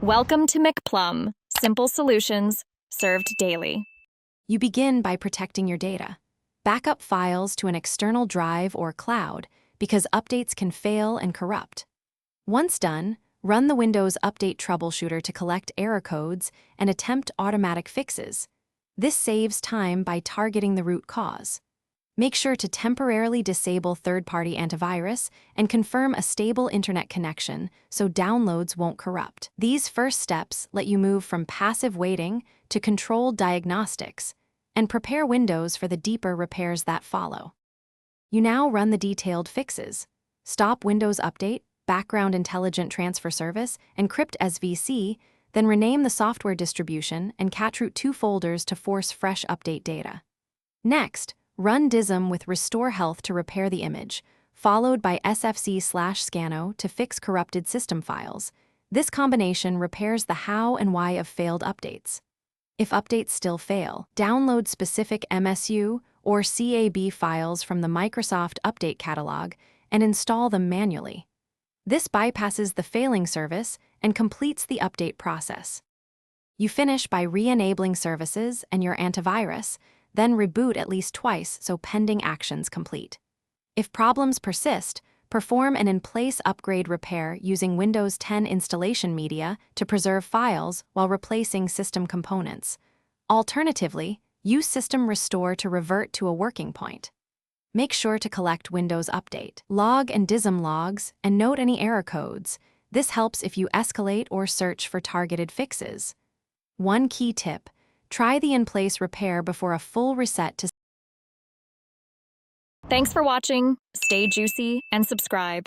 Welcome to McPlum, simple solutions served daily. You begin by protecting your data. Backup files to an external drive or cloud because updates can fail and corrupt. Once done, run the Windows Update Troubleshooter to collect error codes and attempt automatic fixes. This saves time by targeting the root cause. Make sure to temporarily disable third-party antivirus and confirm a stable internet connection so downloads won't corrupt. These first steps let you move from passive waiting to controlled diagnostics and prepare Windows for the deeper repairs that follow. You now run the detailed fixes. Stop Windows Update, Background Intelligent Transfer Service, and Crypt SVC, then rename the software distribution and catroot 2 folders to force fresh update data. Next, run DISM with Restore Health to repair the image, followed by SFC/Scano to fix corrupted system files. This combination repairs the how and why of failed updates. If updates still fail, download specific MSU or CAB files from the Microsoft Update Catalog and install them manually. This bypasses the failing service and completes the update process. You finish by re-enabling services and your antivirus, then reboot at least twice so pending actions complete. If problems persist, perform an in-place upgrade repair using Windows 10 installation media to preserve files while replacing system components. Alternatively, use System Restore to revert to a working point. Make sure to collect Windows Update, log and DISM logs, and note any error codes. This helps if you escalate or search for targeted fixes. One key tip: try the in-place repair before a full reset to. Thanks for watching. Stay juicy and subscribe.